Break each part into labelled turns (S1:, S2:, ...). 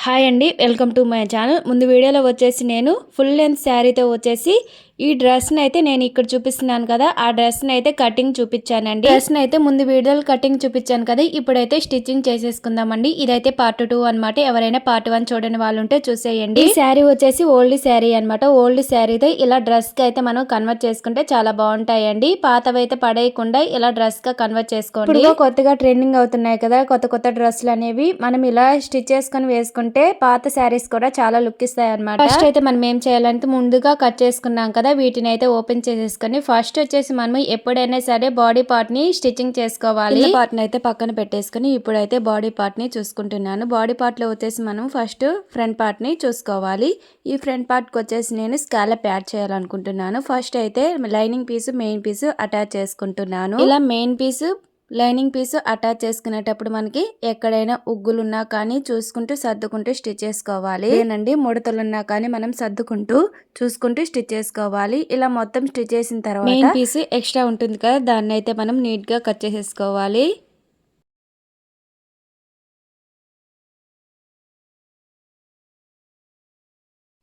S1: Hi అండి. Welcome to my channel. ముందు వీడియోలో వచ్చేసి నేను ఫుల్ లెంత్ శారీతో వచ్చేసి ఈ డ్రెస్‌ని అయితే నేను ఇక్కడ చూపిస్తున్నాను కదా! ఆ డ్రెస్‌ని అయితే కటింగ్ చూపించానండి. డ్రెస్‌ని అయితే ముందు వీడియోలో కటింగ్ చూపించాను కదా! ఇప్పుడైతే స్టిచ్చింగ్ చేసేసుకుందామండి. ఇదైతే పార్ట్ 2 అనమాట. ఎవరైనా పార్ట్ 1 చూడని వాళ్ళు ఉంటే చూసేయండి. ఈ శారీ వచ్చేసి ఓల్డ్ శారీ అనమాట. ఓల్డ్ శారీతో ఇలా డ్రెస్‌కి అయితే మనం కన్వర్ట్ చేసుకుంటే చాలా బాగుంటాయండి. పాతవైతే పడేయకుండా ఇలా డ్రెస్‌గా కన్వర్ట్ చేసుకోండి. ఇప్పుడు కొత్తగా ట్రెండింగ్ అవుతున్నాయి కదా! కొత్త కొత్త డ్రెస్సులు అనేవి మనం ఇలా స్టిచ్ చేసుకొని వేసుకుంటే పాత శారీస్ కూడా చాలా లుక్ ఇస్తాయి అనమాట. ఫస్ట్ అయితే మనం ఏం చేయాలంటే ముందుగా కట్ చేసుకున్నాం కదా! వీటిని అయితే ఓపెన్ చేసేసుకొని ఫస్ట్ వచ్చేసి మనం ఎప్పుడైనా సరే బాడీ పార్ట్ ని స్టిచ్చింగ్ చేసుకోవాలి. పార్ట్ ని అయితే పక్కన పెట్టేసుకొని ఇప్పుడైతే బాడీ పార్ట్ ని చూసుకుంటున్నాను. బాడీ పార్ట్ లో వచ్చేసి మనం ఫస్ట్ ఫ్రంట్ పార్ట్ ని చూసుకోవాలి. ఈ ఫ్రంట్ పార్ట్ కి వచ్చేసి నేను స్కాలప్ యాడ్ చేయాలనుకుంటున్నాను. ఫస్ట్ అయితే lining piece main piece attach చేసుకుంటున్నాను. ఇలా main piece lining piece attach చేసుకునేటప్పుడు మనకి ఎక్కడైనా ఉగ్గులున్నా కానీ చూసుకుంటూ సర్దుకుంటూ స్టిచ్ చేసుకోవాలి. ఏనండి ముడతలున్నా కానీ మనం సర్దుకుంటూ చూసుకుంటూ స్టిచ్ చేసుకోవాలి. ఇలా మొత్తం స్టిచ్ చేసిన తర్వాత మెయిన్ పీస్ ఎక్స్ట్రా ఉంటుంది కదా, దాన్ని అయితే మనం నీట్ గా కట్ చేసేసుకోవాలి.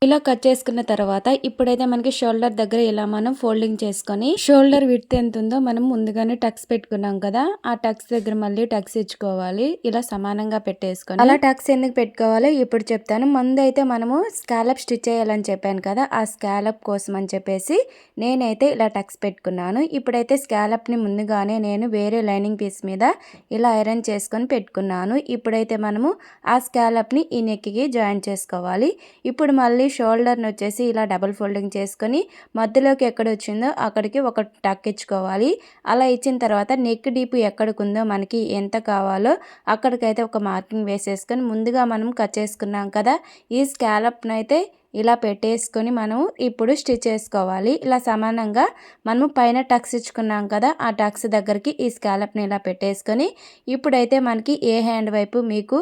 S1: ఇలా కట్ చేసుకున్న తర్వాత ఇప్పుడైతే మనకి షోల్డర్ దగ్గర ఇలా మనం ఫోల్డింగ్ చేసుకొని షోల్డర్ విడ్త్ ఎంత ఉందో మనం ముందుగానే టక్స్ పెట్టుకున్నాం కదా, ఆ టక్స్ దగ్గర మళ్ళీ టక్స్ ఇచ్చుకోవాలి. ఇలా సమానంగా పెట్టేసుకొని అలా టక్స్ ఎందుకు పెట్టుకోవాలో ఇప్పుడు చెప్తాను. ముందు అయితే మనము స్కాలప్ స్టిచ్ చేయాలని చెప్పాను కదా, ఆ స్కాలప్ కోసం అని చెప్పేసి నేనైతే ఇలా టక్స్ పెట్టుకున్నాను. ఇప్పుడైతే స్కాలప్ ని ముందుగానే నేను వేరే లైనింగ్ పీస్ మీద ఇలా ఐరన్ చేసుకొని పెట్టుకున్నాను. ఇప్పుడైతే మనము ఆ స్కాలప్ ని ఈ నెక్ కి జాయిన్ చేసుకోవాలి. ఇప్పుడు మళ్ళీ షోల్డర్ని వచ్చేసి ఇలా డబుల్ ఫోల్డింగ్ చేసుకొని మధ్యలోకి ఎక్కడ వచ్చిందో అక్కడికి ఒక టక్ ఇచ్చుకోవాలి. అలా ఇచ్చిన తర్వాత నెక్ డీప్ ఎక్కడికి ఉందో మనకి ఎంత కావాలో అక్కడికైతే ఒక మార్కింగ్ వేసేసుకొని ముందుగా మనం కట్ చేసుకున్నాం కదా, ఈ స్కాలప్ని అయితే ఇలా పెట్టేసుకొని మనం ఇప్పుడు స్టిచ్ చేసుకోవాలి. ఇలా సమానంగా మనము పైన టక్స్ ఇచ్చుకున్నాం కదా, ఆ టక్స్ దగ్గరికి ఈ స్కాలప్ని ఇలా పెట్టేసుకొని ఇప్పుడైతే మనకి ఏ హ్యాండ్ వైపు మీకు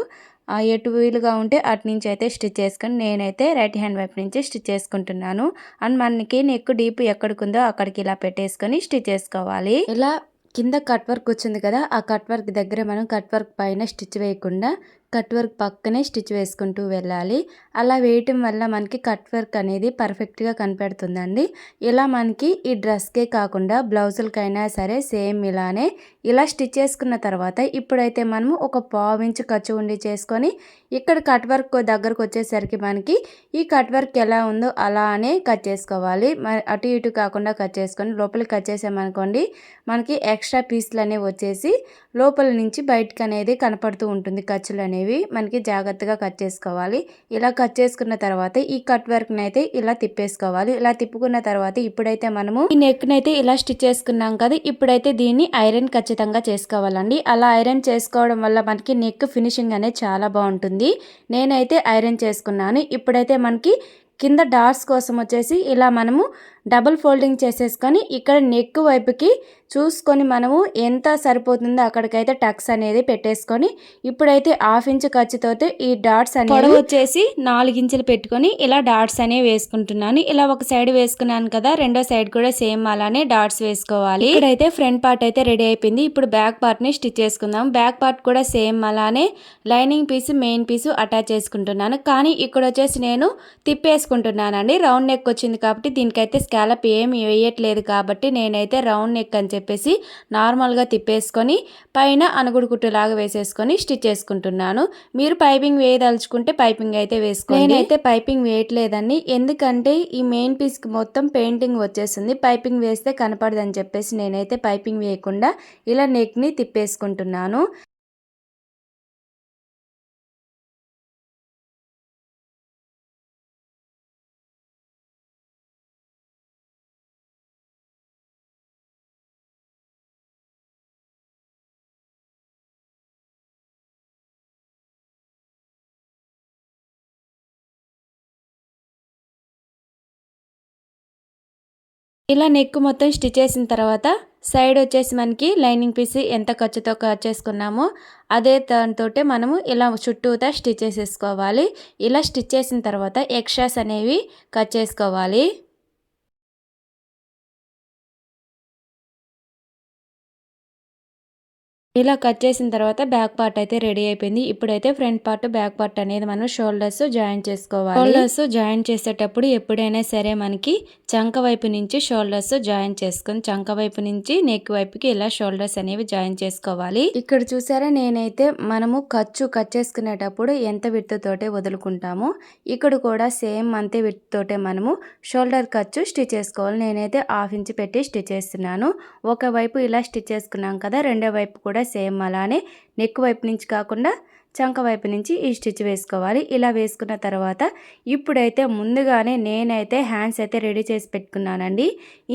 S1: ఎటు వీలుగా ఉంటే అటు నుంచి అయితే స్టిచ్ చేసుకొని నేనైతే రైట్ హ్యాండ్ వైపు నుంచి స్టిచ్ చేసుకుంటున్నాను. అండ్ మనకి నెక్ డీప్ ఎక్కడికి ఉందో అక్కడికి ఇలా పెట్టేసుకొని స్టిచ్ చేసుకోవాలి. ఇలా కింద కట్ వర్క్ వచ్చింది కదా, ఆ కట్ వర్క్ దగ్గర మనం కట్ వర్క్ పైన స్టిచ్ వేయకుండా కట్ వర్క్ పక్కనే స్టిచ్ వేసుకుంటూ వెళ్ళాలి. అలా వేయటం వల్ల మనకి కట్ వర్క్ అనేది పర్ఫెక్ట్గా కనపడుతుందండి. ఇలా మనకి ఈ డ్రెస్కే కాకుండా బ్లౌజులకైనా సరే సేమ్ ఇలానే ఇలా స్టిచ్ చేసుకున్న తర్వాత ఇప్పుడైతే మనము ఒక పావించు ఖర్చు ఉండి చేసుకొని ఇక్కడ కట్ వర్క్ దగ్గరకు వచ్చేసరికి మనకి ఈ కట్ వర్క్ ఎలా ఉందో అలానే కట్ చేసుకోవాలి. అటు ఇటు కాకుండా కట్ చేసుకొని లోపలికి కట్ చేసామనుకోండి మనకి ఎక్స్ట్రా పీస్లు అనేవి వచ్చేసి లోపల నుంచి బయటకు అనేది కనపడుతూ ఉంటుంది. ఖర్చులు అనేవి మనకి జాగ్రత్తగా కట్ చేసుకోవాలి. ఇలా కట్ చేసుకున్న తర్వాత ఈ కట్ వర్క్ని అయితే ఇలా తిప్పేసుకోవాలి. ఇలా తిప్పుకున్న తర్వాత ఇప్పుడైతే మనము ఈ నెక్ని అయితే ఇలా స్టిచ్ చేసుకున్నాం కదా, ఇప్పుడైతే దీన్ని ఐరన్ ఖచ్చితంగా చేసుకోవాలండి. అలా ఐరన్ చేసుకోవడం వల్ల మనకి నెక్ ఫినిషింగ్ అనేది చాలా బాగుంటుంది. నేనైతే ఐరన్ చేసుకున్నాను. ఇప్పుడైతే మనకి కింద డాట్స్ కోసం వచ్చేసి ఇలా మనము డబుల్ ఫోల్డింగ్ చేసేసుకొని ఇక్కడ నెక్ వైపుకి చూసుకొని మనము ఎంత సరిపోతుందో అక్కడికైతే టక్స్ అనేది పెట్టేసుకొని ఇప్పుడైతే 1/2 ఇంచ్ ఖర్చుతో ఈ డాట్స్ అనేవి వచ్చేసి 4 ఇంచులు పెట్టుకొని ఇలా డాట్స్ అనేవి వేసుకుంటున్నాను. ఇలా ఒక సైడ్ వేసుకున్నాను కదా, రెండో సైడ్ కూడా సేమ్ అలానే డాట్స్ వేసుకోవాలి. ఇక్కడైతే ఫ్రంట్ పార్ట్ అయితే రెడీ అయిపోయింది. ఇప్పుడు బ్యాక్ పార్ట్ ని స్టిచ్ చేసుకుందాం. బ్యాక్ పార్ట్ కూడా సేమ్ అలానే lining piece main piece attach చేసుకుంటున్నాను. కానీ ఇక్కడ వచ్చేసి నేను తిప్పేసుకుంటున్నానండి. రౌండ్ నెక్ వచ్చింది కాబట్టి దీనికైతే స్కాలప్ ఏమి వేయట్లేదు కాబట్టి నేనైతే రౌండ్ నెక్ అని చెప్పేసి నార్మల్గా తిప్పేసుకొని పైన అనుగుడు కుట్టులాగా వేసేసుకొని స్టిచ్ చేసుకుంటున్నాను. మీరు పైపింగ్ వేయదలుచుకుంటే పైపింగ్ అయితే వేసుకోండి. నేనైతే పైపింగ్ వేయట్లేదండి, ఎందుకంటే ఈ మెయిన్ పీస్కి మొత్తం పెయింటింగ్ వచ్చేసింది. పైపింగ్ వేస్తే కనపడదని చెప్పేసి నేనైతే పైపింగ్ వేయకుండా ఇలా నెక్ని తిప్పేసుకుంటున్నాను. ఇలా నెక్ మొత్తం స్టిచ్ చేసిన తర్వాత సైడ్ వచ్చేసి మనకి లైనింగ్ పీస్ ఎంత ఖర్చుతో కట్ చేసుకున్నామో అదే దాంతో మనము ఇలా చుట్టూతా స్టిచ్ చేసేసుకోవాలి. ఇలా స్టిచ్ చేసిన తర్వాత ఎక్స్ట్రాస్ అనేవి కట్ చేసుకోవాలి. ఇలా కట్ చేసిన తర్వాత బ్యాక్ పార్ట్ అయితే రెడీ అయిపోయింది. ఇప్పుడైతే ఫ్రంట్ పార్ట్ బ్యాక్ పార్ట్ అనేది మనం షోల్డర్స్ జాయిన్ చేసుకోవాలి. షోల్డర్స్ జాయిన్ చేసేటప్పుడు ఎప్పుడైనా సరే మనకి చంక వైపు నుంచి షోల్డర్స్ జాయిన్ చేసుకొని చంక వైపు నుంచి నెక్ వైపుకి ఇలా షోల్డర్స్ అనేవి జాయిన్ చేసుకోవాలి. ఇక్కడ చూసారా, నేనైతే మనము కట్ చేసుకునేటప్పుడు ఎంత విడ్త్ తోటే వదులుకుంటామో ఇక్కడ కూడా సేమ్ అంతే విడ్త్ తోటే మనము షోల్డర్ ఖర్చు స్టిచ్ చేసుకోవాలి. నేనైతే 1/2 ఇంచ్ పెట్టి స్టిచ్ చేస్తున్నాను. ఒక వైపు ఇలా స్టిచ్ చేసుకున్నాం కదా, రెండో వైపు కూడా సేమ్ అలానే నెక్ వైపు నుంచి కాకుండా చంక వైపు నుంచి ఈ స్టిచ్ వేసుకోవాలి. ఇలా వేసుకున్న తర్వాత ఇప్పుడైతే ముందుగానే నేనైతే హ్యాండ్స్ అయితే రెడీ చేసి పెట్టుకున్నానండి.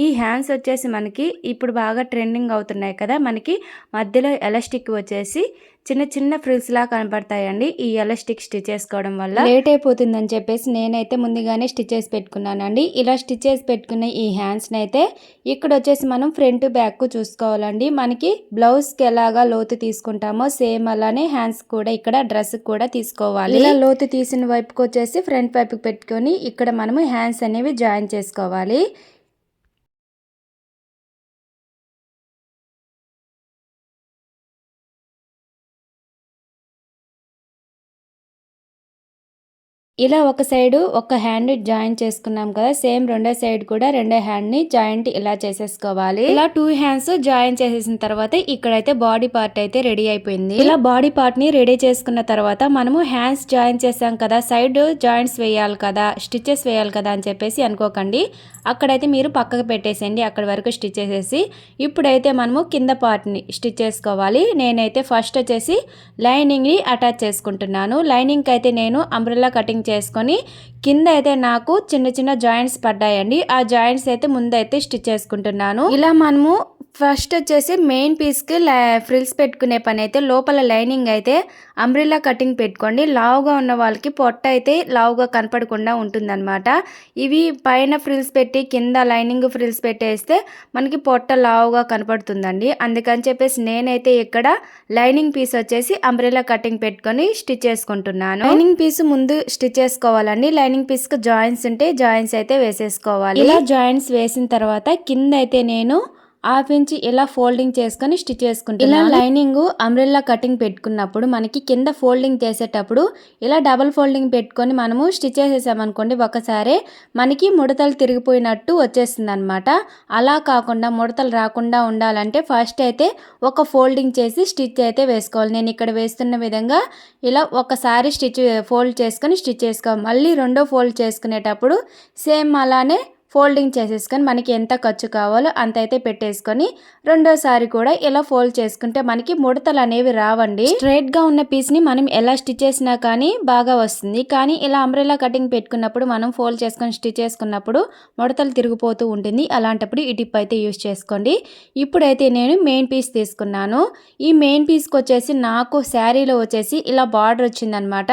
S1: ఈ హ్యాండ్స్ వచ్చేసి మనకి ఇప్పుడు బాగా ట్రెండింగ్ అవుతున్నాయి కదా, మనకి మధ్యలో ఎలాస్టిక్ వచ్చేసి చిన్న చిన్న ఫ్రిల్స్ లా కనపడతాయండి. ఈ ఎలాస్టిక్ స్టిచ్ చేసుకోవడం వల్ల లేట్ అయిపోతుందని చెప్పేసి నేనైతే ముందుగానే స్టిచ్ చేసి పెట్టుకున్నానండి. ఇలా స్టిచ్ చేసి పెట్టుకున్న ఈ హ్యాండ్స్ని అయితే ఇక్కడ వచ్చేసి మనం ఫ్రంట్ బ్యాక్ చూసుకోవాలండి. మనకి బ్లౌజ్కి ఎలాగా లోతు తీసుకుంటామో సేమ్ అలానే హ్యాండ్స్ కూడా ఇక్కడ డ్రెస్ కూడా తీసుకోవాలి. ఇలా లోతు తీసిన వైపుకి వచ్చేసి ఫ్రంట్ వైపుకి పెట్టుకొని ఇక్కడ మనము హ్యాండ్స్ అనేవి జాయిన్ చేసుకోవాలి. ఇలా ఒక సైడ్ ఒక హ్యాండ్ జాయిన్ చేసుకున్నాం కదా, సేమ్ రెండో సైడ్ కూడా రెండో హ్యాండ్ ని జాయింట్ ఇలా చేసేసుకోవాలి. ఇలా 2 హ్యాండ్స్ జాయిన్ చేసేసిన తర్వాత ఇక్కడైతే బాడీ పార్ట్ అయితే రెడీ అయిపోయింది. ఇలా బాడీ పార్ట్ ని రెడీ చేసుకున్న తర్వాత మనము హ్యాండ్స్ జాయిన్ చేసాం కదా, సైడ్ జాయింట్స్ వేయాలి కదా, స్టిచెస్ వేయాలి కదా అని చెప్పేసి అనుకోకండి. అక్కడైతే మీరు పక్కకు పెట్టేసేయండి, అక్కడ వరకు స్టిచ్ చేసేసి ఇప్పుడైతే మనము కింద పార్ట్ ని స్టిచ్ చేసుకోవాలి. నేనైతే ఫస్ట్ వచ్చేసి లైనింగ్ ని అటాచ్ చేసుకుంటున్నాను. లైనింగ్ అయితే నేను అంబ్రెల్లా కటింగ్ చేసుకొని కింద అయితే నాకు చిన్న చిన్న జాయింట్స్ పడ్డాయండి. ఆ జాయింట్స్ అయితే ముందైతే స్టిచ్ చేసుకుంటున్నాను. ఇలా మనము ఫస్ట్ వచ్చేసి మెయిన్ పీస్కి ఫ్రిల్స్ పెట్టుకునే పని అయితే లోపల లైనింగ్ అయితే అంబ్రెల్లా కటింగ్ పెట్టుకోండి. లావుగా ఉన్న వాళ్ళకి పొట్ట అయితే లావుగా కనపడకుండా ఉంటుందన్నమాట. ఇవి పైన ఫ్రిల్స్ పెట్టి కింద లైనింగ్ ఫ్రిల్స్ పెట్టేస్తే మనకి పొట్ట లావుగా కనపడుతుందండి. అందుకని చెప్పేసి నేనైతే ఇక్కడ లైనింగ్ పీస్ వచ్చేసి అంబ్రెల్లా కటింగ్ పెట్టుకొని స్టిచ్ చేసుకుంటున్నాను. లైనింగ్ పీస్ ముందు స్టిచ్ చేసుకోవాలండి. లైనింగ్ పీస్ కు జాయింట్స్ ఉంటే జాయింట్స్ అయితే వేసేసుకోవాలి. ఇలా జాయింట్స్ వేసిన తర్వాత కింద అయితే నేను 1/2 ఇంచ్ ఇలా ఫోల్డింగ్ చేసుకొని స్టిచ్ చేసుకుంటాను. ఇలా లైనింగ్ అంబ్రెల్లా కటింగ్ పెట్టుకున్నప్పుడు మనకి కింద ఫోల్డింగ్ చేసేటప్పుడు ఇలా డబల్ ఫోల్డింగ్ పెట్టుకొని మనము స్టిచ్ చేసేసామనుకోండి, ఒకసారి మనకి ముడతలు తిరిగిపోయినట్టు వచ్చేస్తుంది అనమాట. అలా కాకుండా ముడతలు రాకుండా ఉండాలంటే ఫస్ట్ అయితే ఒక ఫోల్డింగ్ చేసి స్టిచ్ అయితే వేసుకోవాలి. నేను ఇక్కడ వేస్తున్న విధంగా ఇలా ఒకసారి ఫోల్డ్ చేసుకొని స్టిచ్ చేసుకోవాలి. మళ్ళీ రెండో ఫోల్డ్ చేసుకునేటప్పుడు సేమ్ అలానే ఫోల్డింగ్ చేసేసుకొని మనకి ఎంత ఖర్చు కావాలో అంత అయితే పెట్టేసుకొని రెండోసారి కూడా ఇలా ఫోల్డ్ చేసుకుంటే మనకి ముడతలు అనేవి రావండి. స్ట్రైట్ గా ఉన్న పీస్ ని మనం ఎలా స్టిచ్ చేసినా కానీ బాగా వస్తుంది. కానీ ఇలా అంబ్రెల్లా కటింగ్ పెట్టుకున్నప్పుడు మనం ఫోల్డ్ చేసుకొని స్టిచ్ చేసుకున్నప్పుడు ముడతలు తిరిగిపోతూ ఉంటుంది. అలాంటప్పుడు ఈ టిప్ అయితే యూజ్ చేసుకోండి. ఇప్పుడైతే నేను మెయిన్ పీస్ తీసుకున్నాను. ఈ మెయిన్ పీస్కి వచ్చేసి నాకు శారీలో వచ్చేసి ఇలా బార్డర్ వచ్చిందనమాట.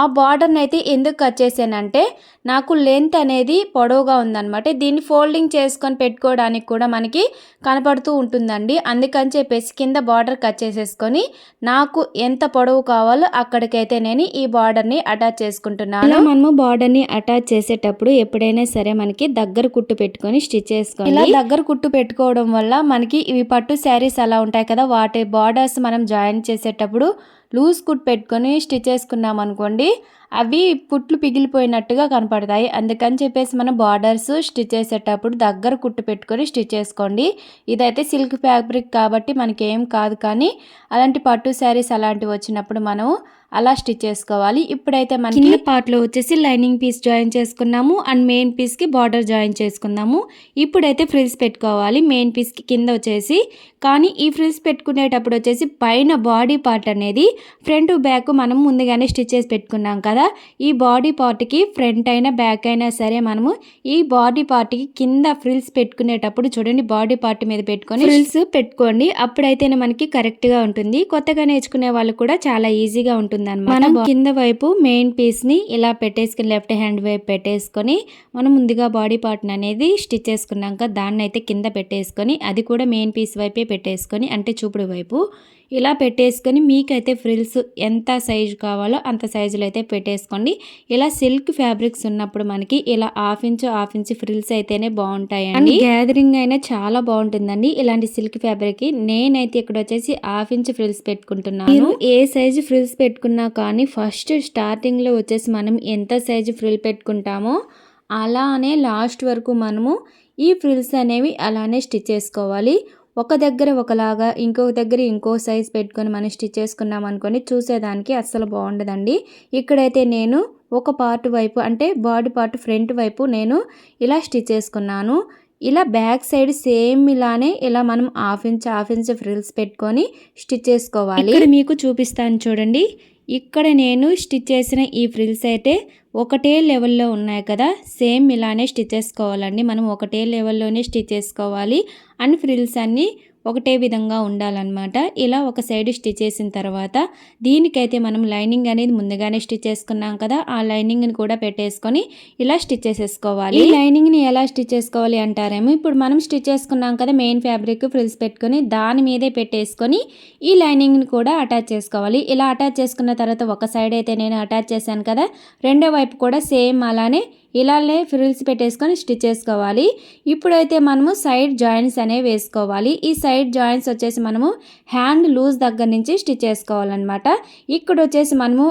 S1: ఆ బార్డర్ని అయితే ఎందుకు కట్ చేసానంటే నాకు లెంత్ అనేది పొడవుగా ఉందన్నమాట. దీన్ని ఫోల్డింగ్ చేసుకొని పెట్టుకోవడానికి కూడా మనకి కనపడుతూ ఉంటుందండి. అందుకని చెప్పేసి కింద బార్డర్ కట్ చేసేసుకొని నాకు ఎంత పొడవు కావాలో అక్కడికైతే నేను ఈ బార్డర్ని అటాచ్ చేసుకుంటున్నాను. మనము బార్డర్ని అటాచ్ చేసేటప్పుడు ఎప్పుడైనా సరే మనకి దగ్గర కుట్టు పెట్టుకొని స్టిచ్ చేసుకోవాలి. ఇలా దగ్గర కుట్టు పెట్టుకోవడం వల్ల మనకి ఇవి పట్టు శారీస్ అలా ఉంటాయి కదా, వాటి బార్డర్స్ మనం జాయిన్ చేసేటప్పుడు లూజ్ కుట్ పెట్టుకొని స్టిచ్ చేసుకున్నాం అనుకోండి, అవి కుట్లు పిగిలిపోయినట్టుగా కనపడతాయి. అందుకని చెప్పేసి మనం బార్డర్స్ స్టిచ్ చేసేటప్పుడు దగ్గర కుట్టు పెట్టుకొని స్టిచ్ చేసుకోండి. ఇదైతే సిల్క్ ఫ్యాబ్రిక్ కాబట్టి మనకి ఏం కాదు, కానీ అలాంటి పట్టు శారీస్ అలాంటివి వచ్చినప్పుడు మనం అలా స్టిచ్ చేసుకోవాలి. ఇప్పుడైతే మన కింద పార్ట్లో వచ్చేసి లైనింగ్ పీస్ జాయిన్ చేసుకున్నాము అండ్ మెయిన్ పీస్కి బార్డర్ జాయిన్ చేసుకున్నాము. ఇప్పుడైతే ఫ్రిల్స్ పెట్టుకోవాలి మెయిన్ పీస్కి కింద వచ్చేసి. కానీ ఈ ఫ్రిల్స్ పెట్టుకునేటప్పుడు వచ్చేసి పైన బాడీ పార్ట్ అనేది ఫ్రంట్ బ్యాక్ మనం ముందుగానే స్టిచ్ చేసి పెట్టుకున్నాం కదా, ఈ బాడీ పార్ట్కి ఫ్రంట్ అయినా బ్యాక్ అయినా సరే మనము ఈ బాడీ పార్ట్కి కింద ఫ్రిల్స్ పెట్టుకునేటప్పుడు చూడండి, బాడీ పార్ట్ మీద పెట్టుకొని ఫ్రిల్స్ పెట్టుకోండి. అప్పుడైతేనే మనకి కరెక్ట్గా ఉంటుంది. కొత్తగా నేర్చుకునే వాళ్ళు కూడా చాలా ఈజీగా ఉంటుంది. మనం కింద వైపు మెయిన్ పీస్ ని ఇలా పెట్టేసుకుని లెఫ్ట్ హ్యాండ్ వైపు పెట్టేసుకొని మనం ముందుగా బాడీ పార్ట్ అనేది స్టిచ్ చేసుకున్నాక దాన్ని అయితే కింద పెట్టేసుకొని అది కూడా మెయిన్ పీస్ వైపే పెట్టేసుకొని అంటే చూపుడు వైపు ఇలా పెట్టేసుకొని మీకైతే ఫ్రిల్స్ ఎంత సైజు కావాలో అంత సైజులో అయితే పెట్టేసుకోండి. ఇలా సిల్క్ ఫ్యాబ్రిక్స్ ఉన్నప్పుడు మనకి ఇలా హాఫ్ ఇంచ్ ఫ్రిల్స్ అయితేనే బాగుంటాయండి. గ్యాదరింగ్ అయినా చాలా బాగుంటుందండి ఇలాంటి సిల్క్ ఫ్యాబ్రిక్. నేనైతే ఇక్కడ వచ్చేసి హాఫ్ ఇంచ్ ఫ్రిల్స్ పెట్టుకుంటున్నాను. మీరు ఏ సైజు ఫ్రిల్స్ పెట్టుకున్నా కానీ ఫస్ట్ స్టార్టింగ్ లో వచ్చేసి మనం ఎంత సైజు ఫ్రిల్ పెట్టుకుంటామో అలానే లాస్ట్ వరకు మనము ఈ ఫ్రిల్స్ అనేవి అలానే స్టిచ్ చేసుకోవాలి. ఒక దగ్గర ఒకలాగా ఇంకొక దగ్గర ఇంకో సైజ్ పెట్టుకొని మనం స్టిచ్ చేసుకున్నాం అనుకోని చూసేదానికి అస్సలు బాగుండదండి. ఇక్కడైతే నేను ఒక పార్ట్ వైపు అంటే బాడీ పార్ట్ ఫ్రంట్ వైపు నేను ఇలా స్టిచ్ చేసుకున్నాను. ఇలా బ్యాక్ సైడ్ సేమ్ ఇలానే ఇలా మనం హాఫ్ ఇంచ్ ఫ్రిల్స్ పెట్టుకొని స్టిచ్ చేసుకోవాలి. ఇక్కడ మీకు చూపిస్తాను చూడండి. ఇక్కడ నేను స్టిచ్ చేసిన ఈ ఫ్రిల్స్ అయితే ఒకటే లెవెల్లో ఉన్నాయి కదా, సేమ్ ఇలానే స్టిచ్ చేసుకోవాలండి. మనం ఒకటే లెవెల్లోనే స్టిచ్ చేసుకోవాలి. అండ్ ఫ్రిల్స్ అన్నీ ఒకటే విధంగా ఉండాలన్నమాట. ఇలా ఒక సైడ్ స్టిచ్ చేసిన తర్వాత దీనికైతే మనం లైనింగ్ అనేది ముందుగానే స్టిచ్ చేసుకున్నాం కదా, ఆ లైనింగ్ని కూడా పెట్టేసుకొని ఇలా స్టిచ్ చేసేసుకోవాలి. ఈ లైనింగ్ని ఎలా స్టిచ్ చేసుకోవాలి అంటారేమో, ఇప్పుడు మనం స్టిచ్ చేసుకున్నాం కదా మెయిన్ ఫ్యాబ్రిక్ ఫ్రిల్స్ పెట్టుకొని దాని మీదే పెట్టేసుకొని ఈ లైనింగ్ని కూడా అటాచ్ చేసుకోవాలి. ఇలా అటాచ్ చేసుకున్న తర్వాత ఒక సైడ్ అయితే నేను అటాచ్ చేశాను కదా, రెండో వైపు కూడా సేమ్ అలానే ఇలానే ఫ్రిల్స్ పెట్టేసుకొని స్టిచ్ చేసుకోవాలి. ఇప్పుడైతే మనము సైడ్ జాయింట్స్ అనేవి వేసుకోవాలి. ఈ సైడ్ జాయింట్స్ వచ్చేసి మనము హ్యాండ్ లూజ్ దగ్గర నుంచి స్టిచ్ చేసుకోవాలన్నమాట. ఇక్కడ వచ్చేసి మనము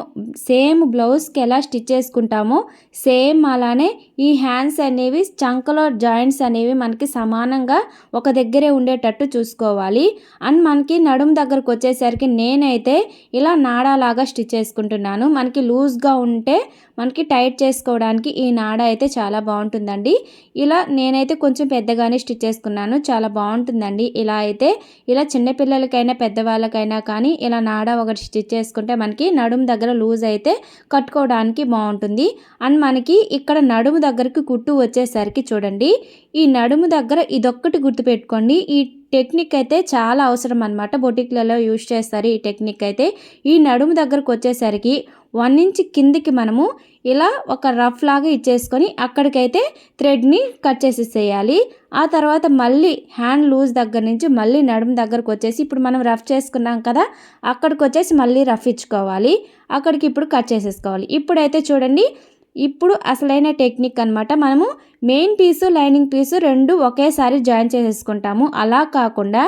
S1: సేమ్ బ్లౌజ్కి ఎలా స్టిచ్ చేసుకుంటామో సేమ్ అలానే ఈ హ్యాండ్స్ అనేవి చంకలో జాయింట్స్ అనేవి మనకి సమానంగా ఒక దగ్గరే ఉండేటట్టు చూసుకోవాలి. అండ్ మనకి నడుము దగ్గరకు వచ్చేసరికి నేనైతే ఇలా నాడాలాగా స్టిచ్ చేసుకుంటున్నాను. మనకి లూజ్గా ఉంటే మనకి టైట్ చేసుకోవడానికి ఈ నాడ అయితే చాలా బాగుంటుందండి. ఇలా నేనైతే కొంచెం పెద్దగానే స్టిచ్ చేసుకున్నాను. చాలా బాగుంటుందండి. ఇలా అయితే ఇలా చిన్నపిల్లలకైనా పెద్దవాళ్ళకైనా కానీ ఇలా నాడ ఒకటి స్టిచ్ చేసుకుంటే మనకి నడుము దగ్గర లూజ్ అయితే కట్టుకోవడానికి బాగుంటుంది. అండ్ మనకి ఇక్కడ నడుము దగ్గరికి కుట్టు వచ్చేసరికి చూడండి, ఈ నడుము దగ్గర ఇదొక్కటి గుర్తుపెట్టుకోండి. ఈ టెక్నిక్ అయితే చాలా అవసరం అన్నమాట. బొటిక్లలో యూజ్ చేస్తారు ఈ టెక్నిక్ అయితే. ఈ నడుము దగ్గరకు వచ్చేసరికి 1 ఇంచ్ కిందికి మనము ఇలా ఒక రఫ్ లాగా ఇచ్చేసుకొని అక్కడికైతే థ్రెడ్ని కట్ చేసేసేయాలి. ఆ తర్వాత మళ్ళీ హ్యాండ్ లూజ్ దగ్గర నుంచి మళ్ళీ నడుము దగ్గరకు వచ్చేసి ఇప్పుడు మనం రఫ్ చేసుకున్నాం కదా, అక్కడికి వచ్చేసి మళ్ళీ రఫ్ ఇచ్చుకోవాలి. అక్కడికి ఇప్పుడు కట్ చేసేసుకోవాలి. ఇప్పుడైతే చూడండి, ఇప్పుడు అసలైన టెక్నిక్ అనమాట. మనము మెయిన్ పీసు లైనింగ్ పీసు రెండు ఒకేసారి జాయిన్ చేసేసుకుంటాము. అలా కాకుండా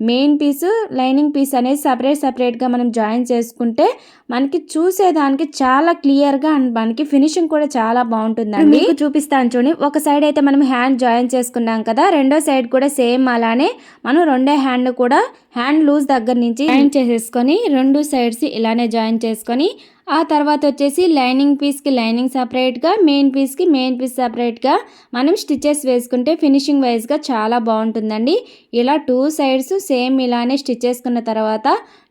S1: మెయిన్ పీసు లైనింగ్ పీస్ అనేది సపరేట్గా మనం జాయిన్ చేసుకుంటే మనకి చూసేదానికి చాలా క్లియర్గా అండ్ మనకి ఫినిషింగ్ కూడా చాలా బాగుంటుందండి. మీకు చూపిస్తాను చూడండి. ఒక సైడ్ అయితే మనం హ్యాండ్ జాయిన్ చేసుకున్నాం కదా, రెండో సైడ్ కూడా సేమ్ అలానే మనం రెండో హ్యాండ్ కూడా హ్యాండ్ లూజ్ దగ్గర నుంచి జాయిన్ చేసేసుకొని రెండు సైడ్స్ ఇలానే జాయిన్ చేసుకొని ఆ తర్వాత వచ్చేసి లైనింగ్ పీస్కి లైనింగ్ సపరేట్గా మెయిన్ పీస్కి మెయిన్ పీస్ సపరేట్గా మనం స్టిచెస్ వేసుకుంటే ఫినిషింగ్ వైజ్గా చాలా బాగుంటుందండి. ఇలా 2 సైడ్స్ సేమ్ ఇలానే స్టిచ్ చేసుకున్న తర్వాత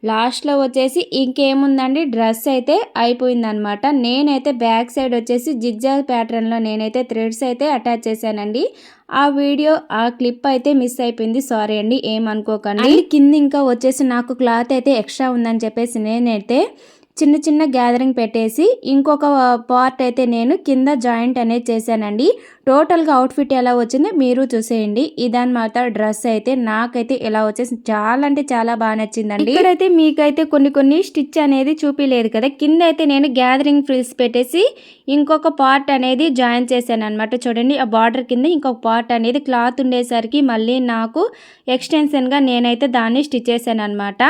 S1: లాస్ట్లో వచ్చేసి ఇంకేముందండి, డ్రెస్ అయితే అయిపోయిందనమాట. నేనైతే బ్యాక్ సైడ్ వచ్చేసి జిగ్జాగ్ ప్యాటర్న్లో నేనైతే థ్రెడ్స్ అయితే అటాచ్ చేశానండి. ఆ వీడియో ఆ క్లిప్ అయితే మిస్ అయిపోయింది, సారీ అండి, ఏమనుకోకండి. కింద ఇంకా వచ్చేసి నాకు క్లాత్ అయితే ఎక్స్ట్రా ఉందని చెప్పేసి నేనైతే చిన్న గ్యాదరింగ్ పెట్టేసి ఇంకొక పార్ట్ అయితే నేను కింద జాయింట్ అనేది చేశానండి. టోటల్గా అవుట్ఫిట్ ఎలా వచ్చిందో మీరు చూసేయండి. ఇదన్నమాట డ్రెస్ అయితే. నాకైతే ఎలా వచ్చేసి చాలా అంటే చాలా బాగా నచ్చిందండి. ఇక్కడైతే మీకైతే కొన్ని స్టిచ్ అనేది చూపిలేదు కదా, కింద అయితే నేను గ్యాదరింగ్ ఫ్రిల్స్ పెట్టేసి ఇంకొక పార్ట్ అనేది జాయిన్ చేశాను అనమాట. చూడండి, ఆ బార్డర్ కింద ఇంకొక పార్ట్ అనేది క్లాత్ ఉండేసరికి మళ్ళీ నాకు ఎక్స్టెన్షన్గా నేనైతే దాన్ని స్టిచ్ చేశాను అనమాట.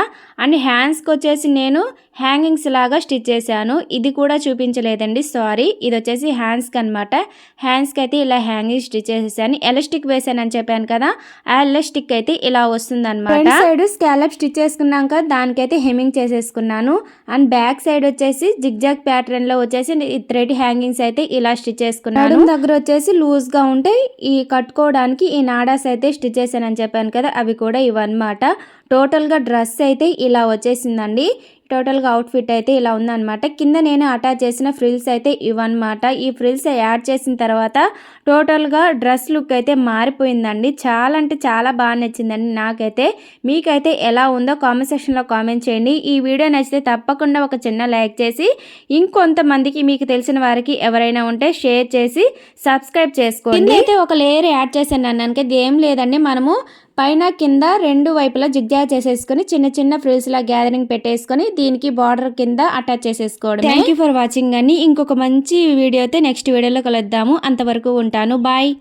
S1: అండ్ హ్యాండ్స్కి వచ్చేసి నేను హ్యాంగింగ్స్ లాగా స్టిచ్ చేశాను. ఇది కూడా చూపించలేదండి, సారీ. ఇది వచ్చేసి హ్యాండ్స్కి అనమాట. హ్యాండ్స్కి అయితే ఇలా హ్యాంగింగ్ స్టిచ్ చేసేసాను. ఎలాస్టిక్ వేసాను అని చెప్పాను కదా, ఆ ఎలాస్టిక్ అయితే ఇలా వస్తుంది అనమాట. ఫ్రంట్ సైడ్ స్కాలప్ స్టిచ్ చేసుకున్నాక దానికైతే హెమ్మింగ్ చేసేసుకున్నాను. అండ్ బ్యాక్ సైడ్ వచ్చేసి జిగ్జాగ్ ప్యాటర్న్ లో వచ్చేసి థ్రెడ్ హ్యాంగింగ్స్ అయితే ఇలా స్టిచ్ చేసుకున్నాను. దగ్గర వచ్చేసి లూజ్ గా ఉంటే ఈ కట్టుకోవడానికి ఈ నాడాస్ అయితే స్టిచ్ చేశాను అని చెప్పాను కదా, అవి కూడా ఇవన్నమాట. టోటల్ గా డ్రెస్ అయితే ఇలా వచ్చేసిందండి. టోటల్గా అవుట్ఫిట్ అయితే ఇలా ఉందన్నమాట. కింద నేను అటాచ్ చేసిన ఫ్రిల్స్ అయితే ఇవన్నమాట. ఈ ఫ్రిల్స్ యాడ్ చేసిన తర్వాత టోటల్గా డ్రెస్ లుక్ అయితే మారిపోయిందండి. చాలా అంటే చాలా బాగా నచ్చిందండి నాకైతే. మీకైతే ఎలా ఉందో కామెంట్ సెక్షన్లో కామెంట్ చేయండి. ఈ వీడియో నచ్చితే తప్పకుండా ఒక చిన్న లైక్ చేసి ఇంకొంతమందికి మీకు తెలిసిన వారికి ఎవరైనా ఉంటే షేర్ చేసి సబ్స్క్రైబ్ చేసుకోండి. అయితే ఒక లేయర్ యాడ్ చేశాను అన్నానికి ఏం లేదండి, మనము పైన కింద రెండు వైపులా జిగ్జాగ్ చేసేసుకొని చిన్న చిన్న ఫ్రిల్స్ లా గ్యాదరింగ్ పెట్టేసుకొని దీనికి బార్డర్ కింద అటాచ్ చేసేసుకోవడం. థ్యాంక్ యూ ఫర్ వాచింగ్ అని ఇంకొక మంచి వీడియో అయితే నెక్స్ట్ వీడియోలో కలుద్దాము. అంతవరకు ఉంటాను. బాయ్.